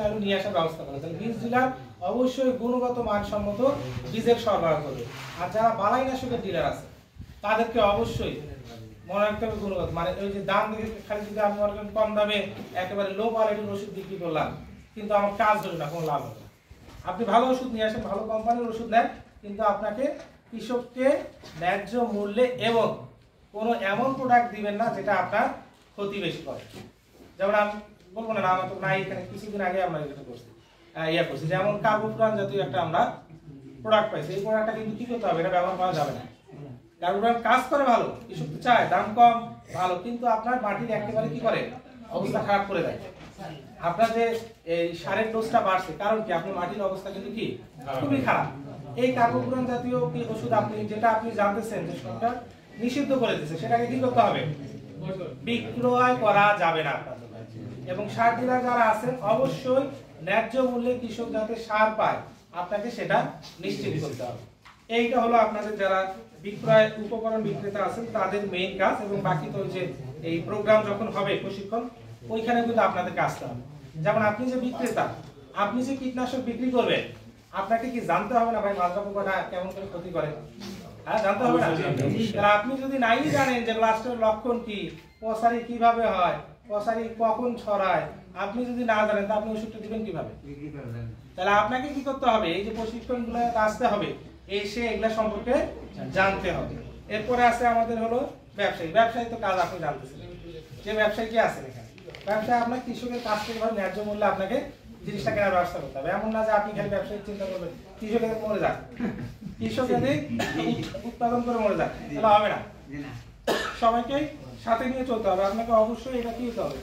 আলু নিয়ে আসার ব্যবস্থা করে। তাহলে বীজ ডিলার অবশ্যই গুণগত মানসম্মত বীজের সরবরাহ করবে। আর যারা বালাইনাশকের ডিলার আছে তাদেরকে অবশ্যই মনে রাখতে হবে গুণগত, মানে ওই যে দাম দেখে খালি যদি আমি মনে করেন কম দামে একেবারে লো কোয়ালিটির ওষুধ বিক্রি করলাম কিন্তু আমার কাজ হলো না, কোনো লাভ হবে না। আপনি ভালো ওষুধ নিয়ে আসেন, ভালো কোম্পানির ওষুধ নেন, কিন্তু আপনাকে কৃষককে ন্যায্য মূল্যে এবং কোনো এমন প্রোডাক্ট দিবেন না যেটা আপনার ক্ষতি বেশি করে। যেমন আমি বলবো না আমার তো নাই, এখানে কিছুদিন আগে আমরা এটা করছি করছি, যেমন কার্বোফ্রান জাতীয় একটা আমরা প্রোডাক্ট পাইছি। এই প্রোডাক্টটা কিন্তু কি করতে হবে, এটা ব্যবহার করা যাবে না। কার্বোফ্রান কাজ করে ভালো, কৃষক তো চায়, দাম কম ভালো, কিন্তু আপনার মাটির একেবারে কি করে অবস্থা খারাপ করে দেয়। আপনার যে এই সারের ডোজটা বাড়ছে, কারণ কি আপনার মাটির অবস্থা কিন্তু কি খুবই খারাপ। এই কার্বোফ্রান জাতীয় ওষুধ আপনি যেটা আপনি জানতেছেন যে সরকার নিষিদ্ধ করে দিয়েছে, সেটাকে কি করতে হবে, বিক্রয় করা যাবে না আপনার। এবং সার ডিলার যারা আছেন অবশ্যই ন্যায্য মূল্যে কৃষক যাতে সার পায় আপনাকে সেটা নিশ্চিত করতে হবে। এইটা হলো আপনাদের যারা বিক্রয় উপকরণ বিক্রেতা আছেন তাদের মেইন কাজ। এবং বাকি তো যে এই প্রোগ্রাম যখন হবে প্রশিক্ষণ, ওইখানে কিন্তু আপনাদেরকে আসতে হবে। যেমন আপনি যে বিক্রেতা, আপনি যে কীটনাশক বিক্রি করবেন, আপনাকে কি জানতে হবে না ভাই মাজরা পোকাটা কেমন করে ক্ষতি করে? হ্যাঁ, জানতে হবে না? তাহলে আপনি যদি নাই জানেন যে ব্লাস্টের লক্ষণ কি, পসারি কিভাবে হয়, পসারি কখন ছড়ায়, আপনি যদি না জানেন তা আপনি ওষুধটা দিবেন কিভাবে? তাহলে আপনাকে কি করতে হবে, এই যে প্রশিক্ষণগুলো আসতে হবে, এসে এগুলা সম্পর্কে জানতে হবে। এরপরে আছে আমাদের হলো ব্যবসায়ী। ব্যবসায়ী তো কাজ আপনি জানতেছেন, যে ব্যবসায়ী কি আছে এখানে, ব্যবসায় আপনার কৃষকের কাছ থেকে ন্যায্য মূল্যে আপনাকে জিনিসটা কেনার ব্যবস্থা করতে হবে। এমন না যে আপনি খালি ব্যবসায়ী চিন্তা করবেন কৃষকের মরে যাক, কৃষক যদি উৎপাদন করে মরে যাক তাহলে হবে না। সবাইকে সাথে নিয়ে চলতে হবে। আপনাকে অবশ্যই এটা কি হতে হবে,